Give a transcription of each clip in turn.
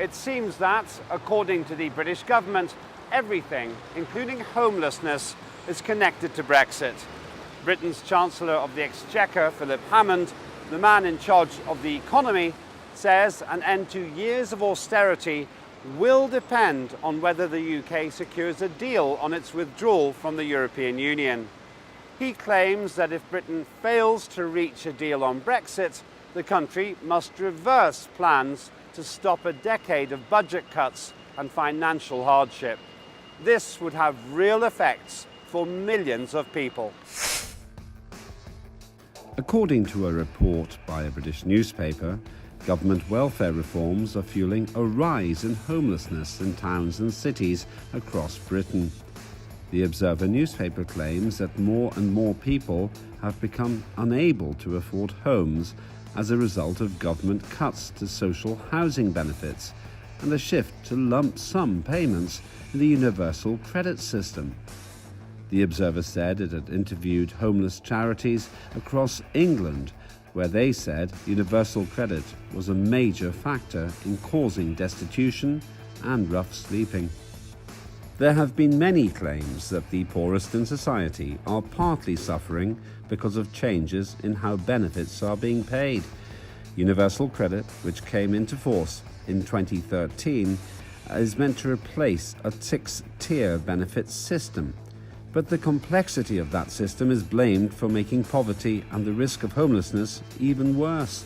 It seems that, according to the British government, everything, including homelessness, is connected to Brexit. Britain's Chancellor of the Exchequer, Hammond, the man in charge of the economy, says an end to years of austerity will depend on whether the UK secures a deal on its withdrawal from the European Union. He claims that if Britain fails to reach a deal on Brexit, the country must reverse plans to stop a decade of budget cuts and financial hardship. This would have real effects for millions of people. According to a report by a British newspaper, government welfare reforms are fueling a rise in homelessness in towns and cities across Britain. The Observer newspaper claims that more and more people have become unable to afford homes as a result of government cuts to social housing benefits and a shift to lump sum payments in the universal credit system. The Observer said it had interviewed homeless charities across England, where they said universal credit was a major factor in causing destitution and rough sleeping. There have been many claims that the poorest in society are partly suffering because of changes in how benefits are being paid. Universal credit, which came into force in 2013, is meant to replace a 6-tier benefits system. But the complexity of that system is blamed for making poverty and the risk of homelessness even worse,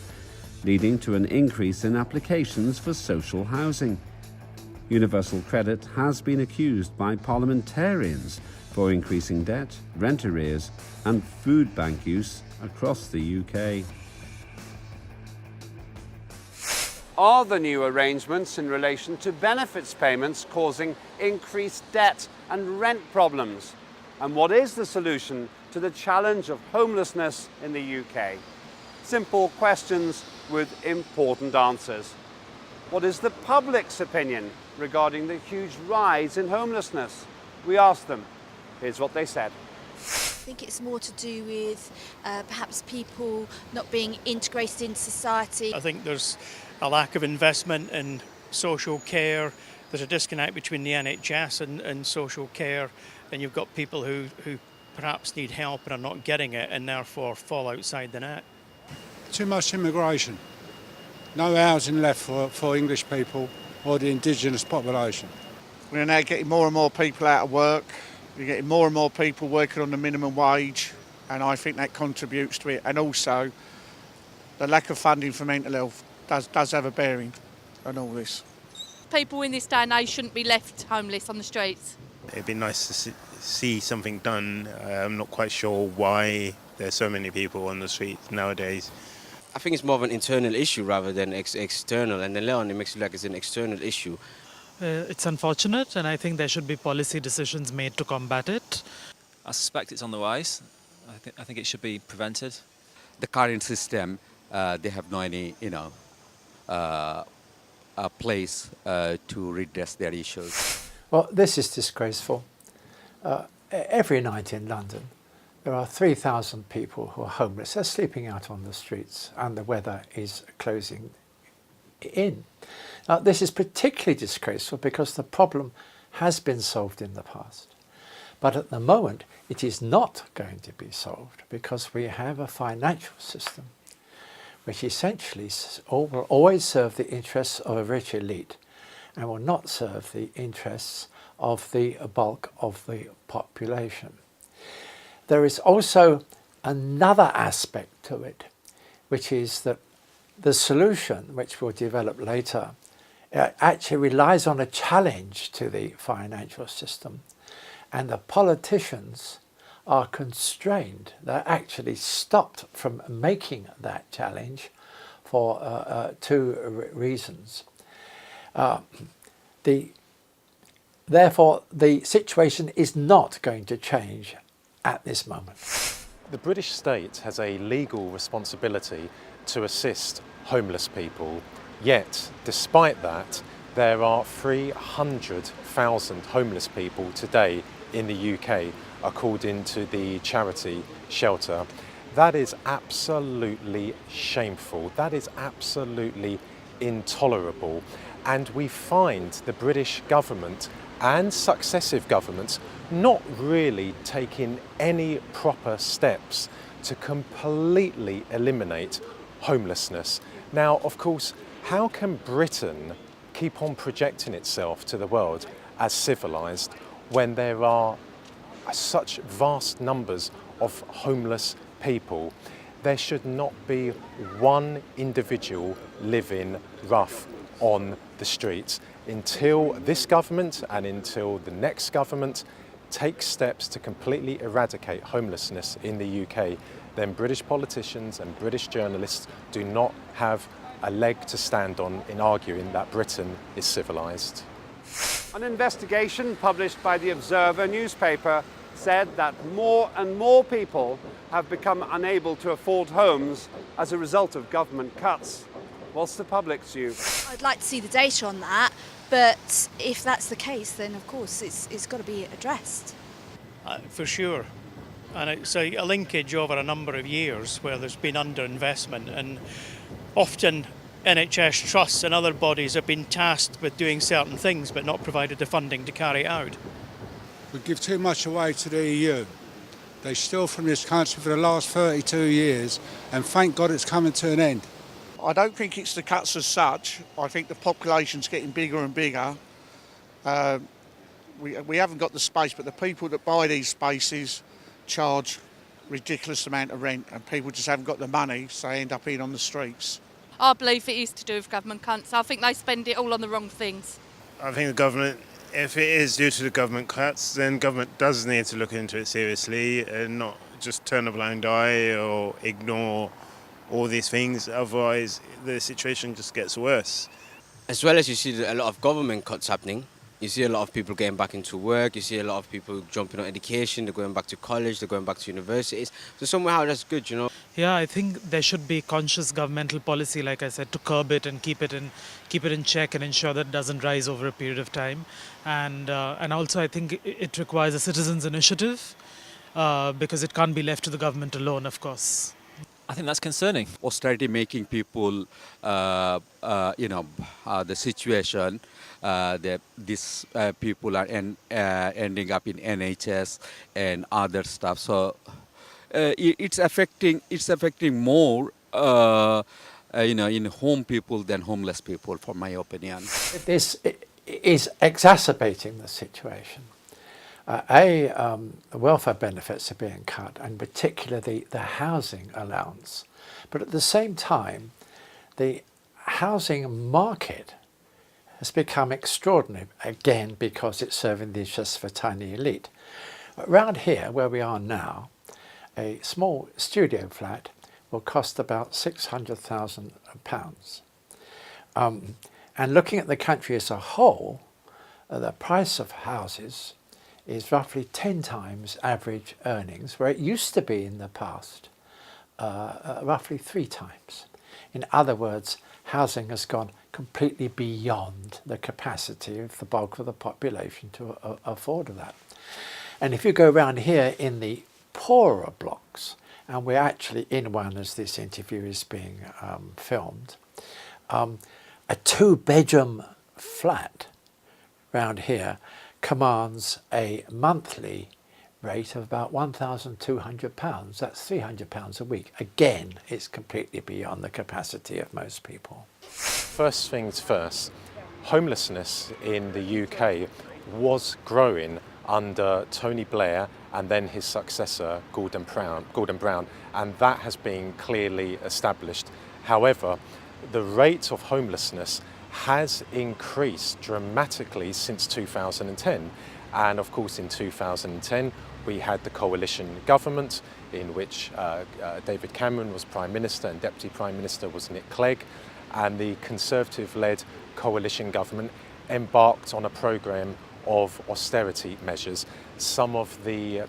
leading to an increase in applications for social housing. Universal credit has been accused by parliamentarians for increasing debt, rent arrears and food bank use across the UK. Are the new arrangements in relation to benefits payments causing increased debt and rent problems? And what is the solution to the challenge of homelessness in the UK? Simple questions with important answers. What is the public's opinion regarding the huge rise in homelessness? We asked them. Here's what they said. I think it's more to do with perhaps people not being integrated into society. I think there's a lack of investment in social care. There's a disconnect between the NHS and social care, and you've got people who perhaps need help and are not getting it and therefore fall outside the net. Too much immigration. No housing left for English people or the indigenous population. We're now getting more and more people out of work. We're getting more and more people working on the minimum wage, and I think that contributes to it. And also, the lack of funding for mental health does have a bearing on all this. People in this day and age shouldn't be left homeless on the streets. It'd be nice to see something done. I'm not quite sure why there's so many people on the streets nowadays. I think it's more of an internal issue rather than external, and then it makes it like it's an external issue. It's unfortunate, and I think there should be policy decisions made to combat it. I suspect it's on the rise. I think it should be prevented. The current system, they have no any, a place to redress their issues. Well, this is disgraceful. Every night in London, there are 3,000 people who are homeless. They're sleeping out on the streets and the weather is closing in. Now, this is particularly disgraceful because the problem has been solved in the past. But at the moment, it is not going to be solved because we have a financial system which essentially will always serve the interests of a rich elite and will not serve the interests of the bulk of the population. There is also another aspect to it, which is that the solution, which we'll develop later, actually relies on a challenge to the financial system, and the politicians are constrained. They're actually stopped from making that challenge for two reasons. Therefore, the situation is not going to change at this moment. The British state has a legal responsibility to assist homeless people, yet despite that there are 300,000 homeless people today in the UK according to the charity Shelter. That is absolutely shameful. That is absolutely intolerable. And we find the British government and successive governments not really taking any proper steps to completely eliminate homelessness. Now, of course, how can Britain keep on projecting itself to the world as civilised when there are such vast numbers of homeless people? There should not be one individual living rough on the streets. Until this government and until the next government takes steps to completely eradicate homelessness in the UK, then British politicians and British journalists do not have a leg to stand on in arguing that Britain is civilised. An investigation published by the Observer newspaper said that more and more people have become unable to afford homes as a result of government cuts. What's the public's view? I'd like to see the data on that, but if that's the case, then of course it's got to be addressed. For sure. And it's a linkage over a number of years where there's been underinvestment, and often NHS trusts and other bodies have been tasked with doing certain things but not provided the funding to carry it out. We give too much away to the EU. They steal from this country for the last 32 years, and thank God it's coming to an end. I don't think it's the cuts as such. I think the population's getting bigger and bigger. We haven't got the space, but the people that buy these spaces charge ridiculous amount of rent, and people just haven't got the money, so they end up being on the streets. I believe it is to do with government cuts. I think they spend it all on the wrong things. I think the government, if it is due to the government cuts, then government does need to look into it seriously and not just turn a blind eye or ignore all these things. Otherwise, the situation just gets worse. As well as you see a lot of government cuts happening, you see a lot of people getting back into work, you see a lot of people jumping on education, they're going back to college, they're going back to universities. So somehow that's good, you know. Yeah, I think there should be conscious governmental policy, like I said, to curb it and keep it in check and ensure that it doesn't rise over a period of time. And also I think it requires a citizens' initiative because it can't be left to the government alone, of course. I think that's concerning. Austerity making people, the situation that these people are ending up in NHS and other stuff. So it's affecting more, in home people than homeless people, for my opinion. This is exacerbating the situation. Welfare benefits are being cut, and particularly the housing allowance. But at the same time, the housing market has become extraordinary, again, because it's serving the interests of a tiny elite. Around here, where we are now, a small studio flat will cost about £600,000. And looking at the country as a whole, the price of houses is roughly 10 times average earnings, where it used to be in the past roughly 3 times. In other words, housing has gone completely beyond the capacity of the bulk of the population to afford that. And if you go around here in the poorer blocks, and we're actually in one as this interview is being filmed, a 2-bedroom flat round here commands a monthly rate of about £1,200. That's £300 a week. Again, it's completely beyond the capacity of most people. First things first, homelessness in the UK was growing under Tony Blair and then his successor, Gordon Brown, and that has been clearly established. However, the rate of homelessness has increased dramatically since 2010. And of course, in 2010, we had the coalition government in which David Cameron was Prime Minister and Deputy Prime Minister was Nick Clegg. And the Conservative-led coalition government embarked on a programme of austerity measures, some of the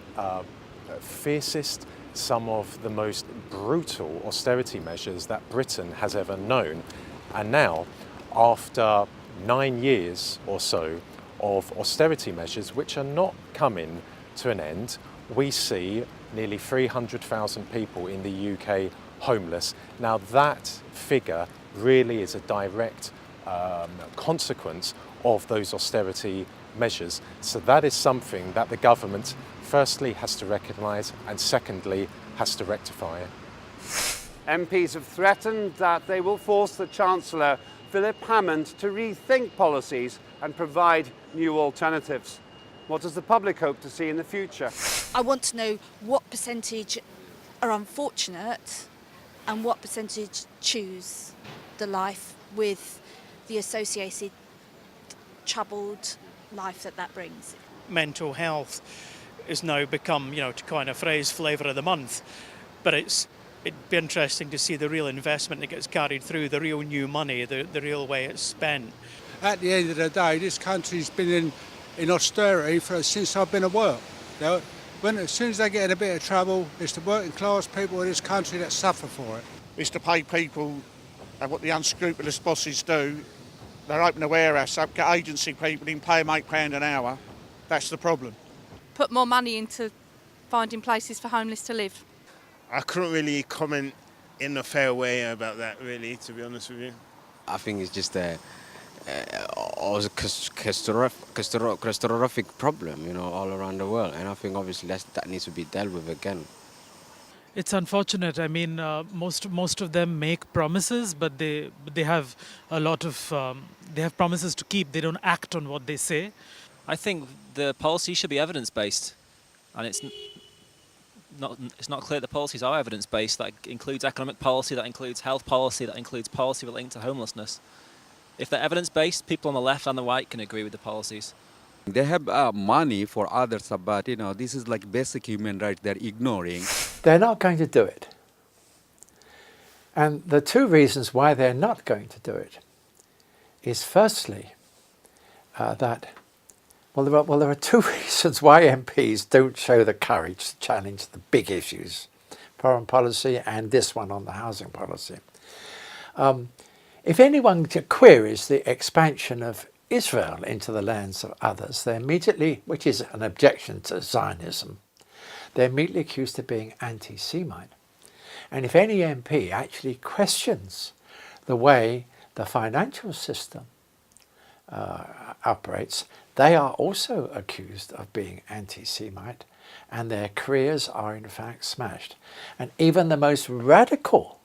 fiercest, some of the most brutal austerity measures that Britain has ever known. And now, after 9 years or so of austerity measures, which are not coming to an end, we see nearly 300,000 people in the UK homeless. Now that figure really is a direct consequence of those austerity measures. So that is something that the government firstly has to recognise and secondly has to rectify. MPs have threatened that they will force the Chancellor, Philip Hammond, to rethink policies and provide new alternatives. What does the public hope to see in the future? I want to know what percentage are unfortunate and what percentage choose the life with the associated troubled life that brings. Mental health has now become, to coin a phrase, flavour of the month. But it'd be interesting to see the real investment that gets carried through, the real new money, the real way it's spent. At the end of the day, this country's been in austerity since I've been at work. As soon as they get in a bit of trouble, it's the working class people in this country that suffer for it. It's to pay people and what the unscrupulous bosses do. They open a warehouse up, get agency people in, pay them £8 an hour. That's the problem. Put more money into finding places for homeless to live. I couldn't really comment in a fair way about that, really, to be honest with you. I think it's just a catastrophic problem, all around the world. And I think obviously that needs to be dealt with again. It's unfortunate. I mean, most of them make promises, but they have a lot of they have promises to keep. They don't act on what they say. I think the policy should be evidence-based, and it's not clear the policies are evidence-based. That includes economic policy, that includes health policy, that includes policy linked to homelessness. If they're evidence-based, people on the left and the right can agree with the policies. They have money for others, but this is like basic human rights they're ignoring. They're not going to do it. And the two reasons why they're not going to do it is firstly there are two reasons why MPs don't show the courage to challenge the big issues, foreign policy and this one on the housing policy. If anyone queries the expansion of Israel into the lands of others, they immediately, which is an objection to Zionism, they're immediately accused of being anti-Semite. And if any MP actually questions the way the financial system operates, they are also accused of being anti-Semite, and their careers are in fact smashed. And even the most radical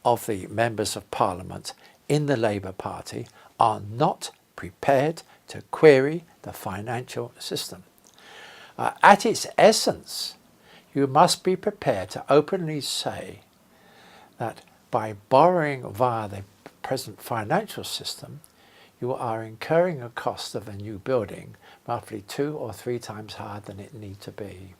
of the members of Parliament in the Labour Party are not prepared to query the financial system. At its essence, you must be prepared to openly say that by borrowing via the present financial system, you are incurring a cost of a new building roughly 2 or 3 times higher than it need to be.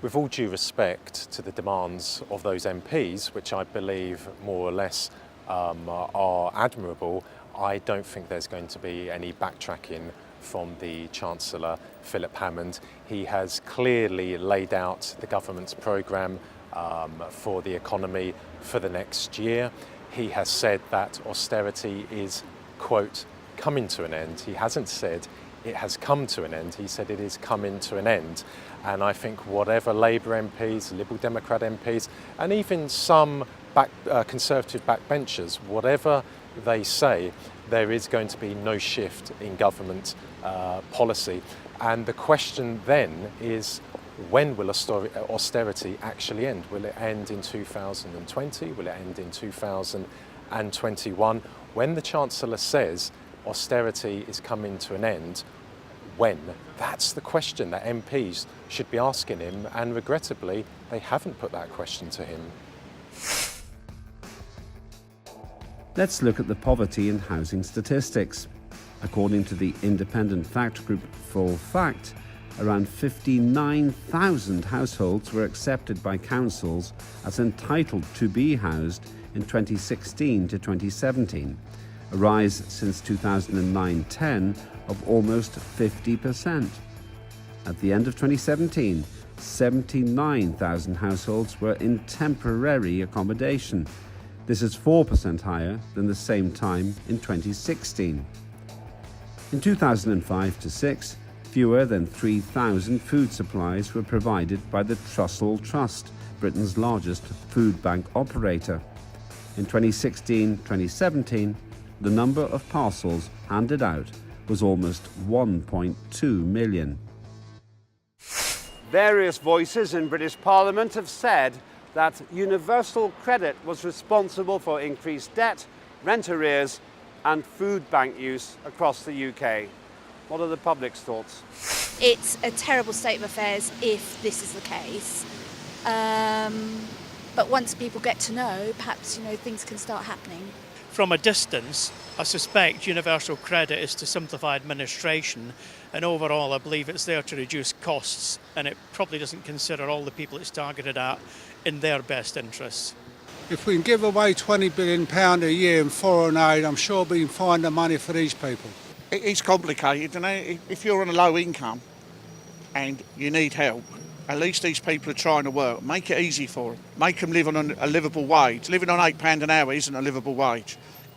With all due respect to the demands of those MPs, which I believe more or less are admirable, I don't think there's going to be any backtracking from the Chancellor, Philip Hammond. He has clearly laid out the government's programme for the economy for the next year. He has said that austerity is, quote, coming to an end. He hasn't said it has come to an end. He said it is coming to an end. And I think whatever Labour MPs, Liberal Democrat MPs, and even some Conservative backbenchers, whatever they say, there is going to be no shift in government policy. And the question then is, when will austerity actually end? Will it end in 2020? Will it end in 2021? When the Chancellor says austerity is coming to an end, when? That's the question that MPs should be asking him, and regrettably, they haven't put that question to him. Let's look at the poverty and housing statistics. According to the independent fact group Full Fact, around 59,000 households were accepted by councils as entitled to be housed in 2016 to 2017, a rise since 2009-10 of almost 50%. At the end of 2017, 79,000 households were in temporary accommodation. This is 4% higher than the same time in 2016. In 2005-6, fewer than 3,000 food supplies were provided by the Trussell Trust, Britain's largest food bank operator. In 2016-2017, the number of parcels handed out was almost 1.2 million. Various voices in British Parliament have said that universal credit was responsible for increased debt, rent arrears and food bank use across the UK. What are the public's thoughts? It's a terrible state of affairs if this is the case. But once people get to know, perhaps things can start happening. From a distance, I suspect universal credit is to simplify administration, and overall I believe it's there to reduce costs, and it probably doesn't consider all the people it's targeted at in their best interests. If we can give away £20 billion a year in foreign aid, I'm sure we can find the money for these people. It's complicated, you know. If you're on a low income and you need help, at least these people are trying to work. Make it easy for them. Make them live on a livable wage. Living on £8 an hour isn't a livable wage.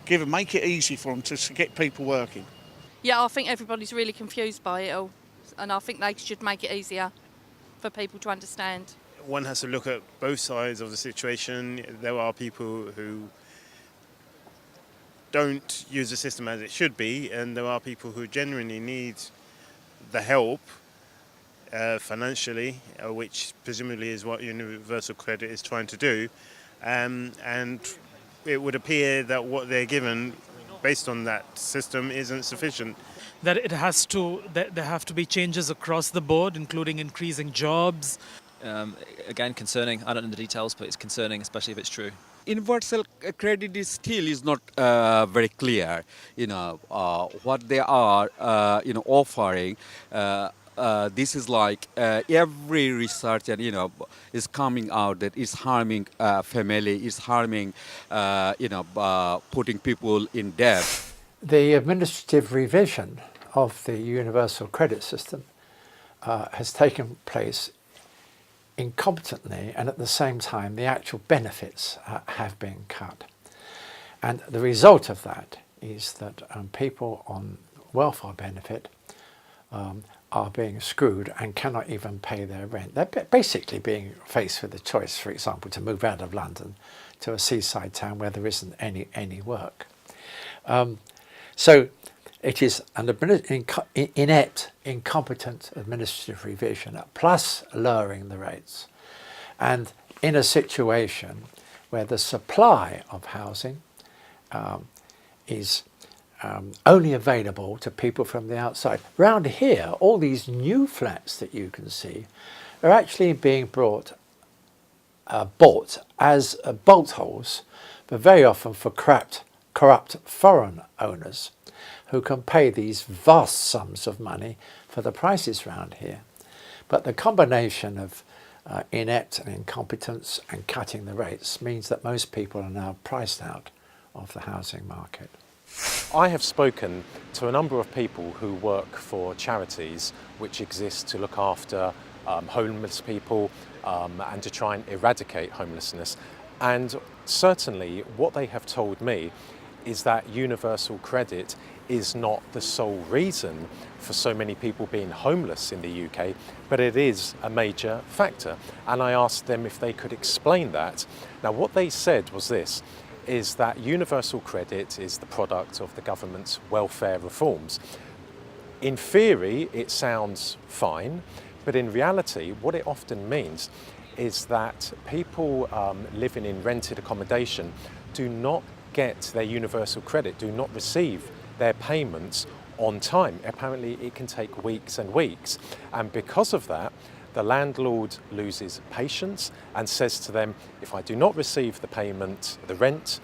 Make it easy for them to get people working. Yeah, I think everybody's really confused by it all, and I think they should make it easier for people to understand. One has to look at both sides of the situation. There are people who don't use the system as it should be, and there are people who genuinely need the help financially, which presumably is what universal credit is trying to do, and it would appear that what they're given based on that system isn't sufficient. That there have to be changes across the board, including increasing jobs. Again, concerning. I don't know the details, but it's concerning, especially if it's true. Universal credit is still not very clear. What they are offering. This is like every research and is coming out that is harming family, is harming putting people in debt. The administrative revision of the universal credit system has taken place incompetently, and at the same time the actual benefits have been cut. And the result of that is that people on welfare benefit are being screwed and cannot even pay their rent. They're basically being faced with the choice, for example, to move out of London to a seaside town where there isn't any work. So it is an inept, incompetent administrative revision, plus lowering the rates. And in a situation where the supply of housing is only available to people from the outside. Round here, all these new flats that you can see are actually being bought as bolt holes, but very often for corrupt foreign owners who can pay these vast sums of money for the prices round here. But the combination of inept and incompetence and cutting the rates means that most people are now priced out of the housing market. I have spoken to a number of people who work for charities which exist to look after homeless people and to try and eradicate homelessness. And certainly what they have told me is that universal credit is not the sole reason for so many people being homeless in the UK, but it is a major factor. And I asked them if they could explain that. Now, what they said was this, is that universal credit is the product of the government's welfare reforms. In theory, it sounds fine, but in reality, what it often means is that people living in rented accommodation do not get their universal credit, do not receive their payments on time. Apparently, it can take weeks and weeks. And because of that, the landlord loses patience and says to them, if I do not receive the payment, the rent,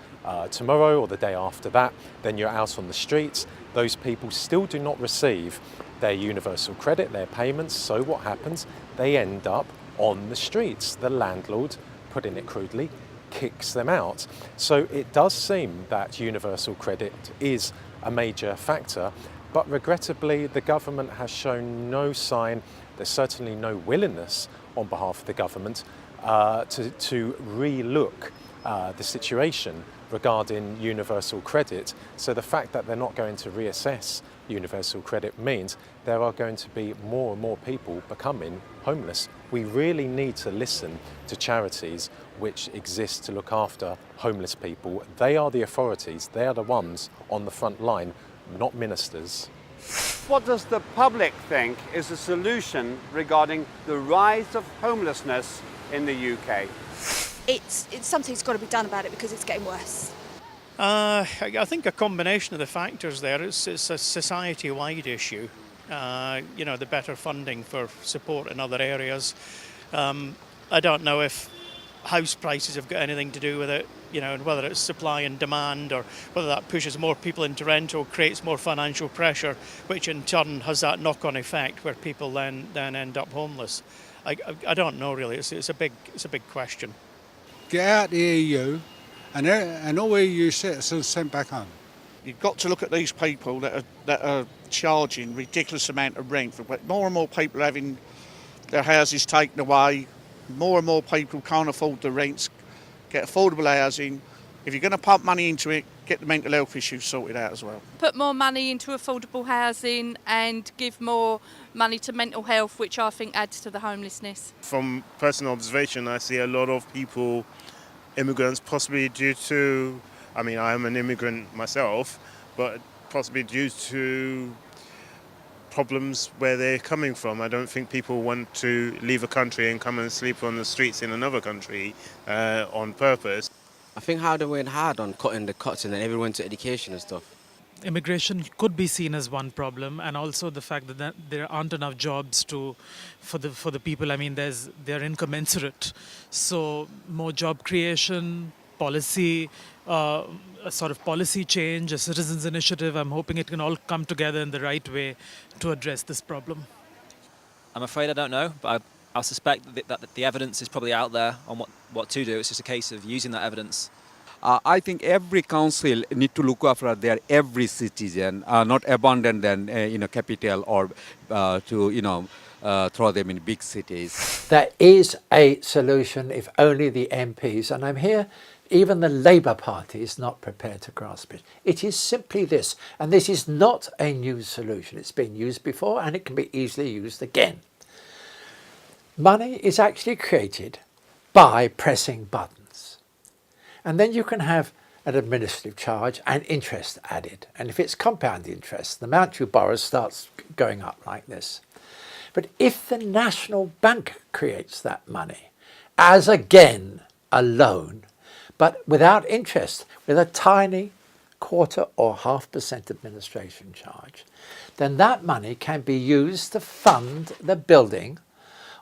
tomorrow or the day after that, then you're out on the streets. Those people still do not receive their universal credit, their payments. So what happens? They end up on the streets. The landlord, putting it crudely, kicks them out. So it does seem that universal credit is a major factor, but regrettably the government has shown no sign, there's certainly no willingness on behalf of the government to re-look the situation regarding universal credit. So the fact that they're not going to reassess universal credit means there are going to be more and more people becoming homeless. We really need to listen to charities which exist to look after homeless people. They are the authorities, they are the ones on the front line, not ministers. What does the public think is the solution regarding the rise of homelessness in the UK? It's something's got to be done about it because it's getting worse. I think a combination of the factors there. It's a society-wide issue. The better funding for support in other areas. I don't know if house prices have got anything to do with it, and whether it's supply and demand or whether that pushes more people into rental, creates more financial pressure, which in turn has that knock-on effect where people then end up homeless. I don't know really. It's a big question. Get out the EU and all EU citizens sent back home. You've got to look at these people that are charging ridiculous amount of rent. More and more people are having their houses taken away. More and more people can't afford the rents, get affordable housing. If you're going to pump money into it, get the mental health issues sorted out as well. Put more money into affordable housing and give more money to mental health, which I think adds to the homelessness. From personal observation, I see a lot of people, immigrants, possibly due to, I am an immigrant myself, but possibly due to problems where they're coming from. I don't think people want to leave a country and come and sleep on the streets in another country on purpose. I think how they went hard on cutting the cuts and then everyone went to education and stuff. Immigration could be seen as one problem, and also the fact that there aren't enough jobs for the people. They're incommensurate. So more job creation, policy, a sort of policy change, a citizens' initiative. I'm hoping it can all come together in the right way to address this problem. I'm afraid I don't know, but I suspect that the evidence is probably out there on what to do. It's just a case of using that evidence. I think every council need to look after their every citizen, not abandon them capital or to throw them in big cities. There is a solution if only the MPs, and I'm here, even the Labour Party is not prepared to grasp it. It is simply this, and this is not a new solution. It's been used before and it can be easily used again. Money is actually created by pressing buttons. And then you can have an administrative charge and interest added. And if it's compound interest, the amount you borrow starts going up like this. But if the National Bank creates that money as again a loan, but without interest, with a tiny 1/4 or 0.5% administration charge, then that money can be used to fund the building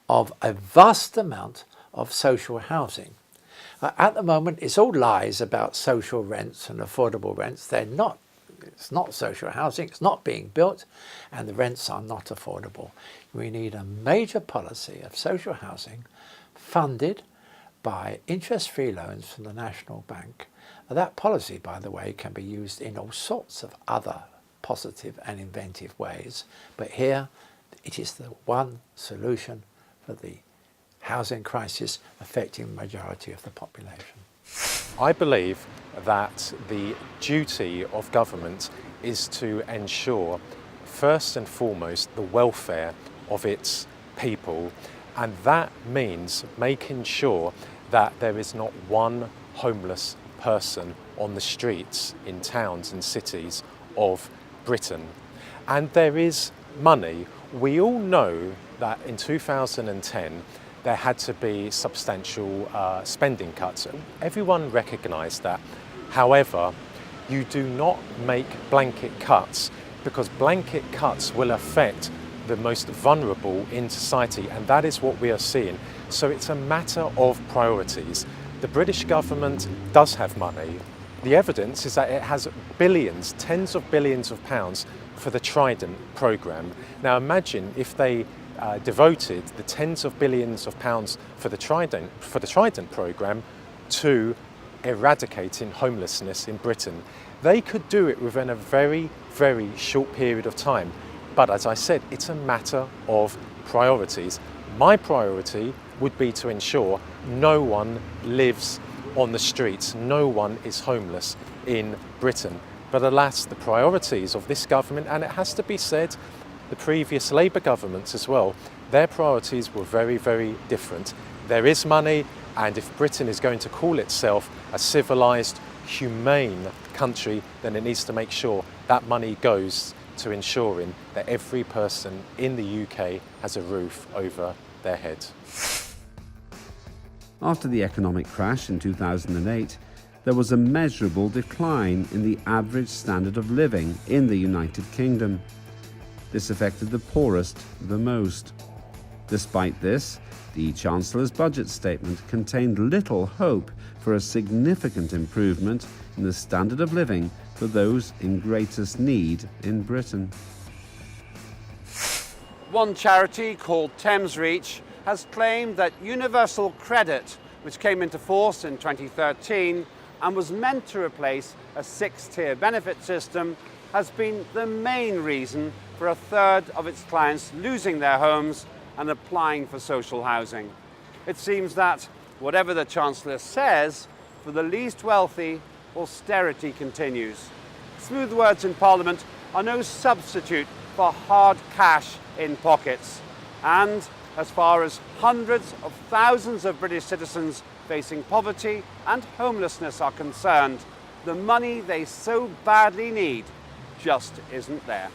of a vast amount of social housing. At the moment, it's all lies about social rents and affordable rents. It's not social housing, it's not being built, and the rents are not affordable. We need a major policy of social housing funded by interest-free loans from the National Bank. That policy, by the way, can be used in all sorts of other positive and inventive ways, but here it is the one solution for the housing crisis affecting the majority of the population. I believe that the duty of government is to ensure, first and foremost, the welfare of its people, and that means making sure that there is not one homeless person on the streets in towns and cities of Britain. And there is money. We all know that in 2010 there had to be substantial spending cuts. Everyone recognised that. However, you do not make blanket cuts, because blanket cuts will affect the most vulnerable in society, and that is what we are seeing. So it's a matter of priorities. The British government does have money. The evidence is that it has billions, tens of billions of pounds for the Trident programme. Now imagine if they devoted the tens of billions of pounds for the Trident programme to eradicating homelessness in Britain. They could do it within a very, very short period of time. But as I said, it's a matter of priorities. My priority would be to ensure no one lives on the streets, no one is homeless in Britain. But alas, the priorities of this government, and it has to be said, the previous Labour governments as well, their priorities were very, very different. There is money, and if Britain is going to call itself a civilised, humane country, then it needs to make sure that money goes to ensuring that every person in the UK has a roof over their head. After the economic crash in 2008, there was a measurable decline in the average standard of living in the United Kingdom. This affected the poorest the most. Despite this, the Chancellor's budget statement contained little hope for a significant improvement in the standard of living for those in greatest need in Britain. One charity called Thames Reach has claimed that universal credit, which came into force in 2013 and was meant to replace a 6-tier benefit system, has been the main reason for a third of its clients losing their homes and applying for social housing. It seems that, whatever the Chancellor says, for the least wealthy, austerity continues. Smooth words in Parliament are no substitute for hard cash in pockets. And as far as hundreds of thousands of British citizens facing poverty and homelessness are concerned, the money they so badly need just isn't there.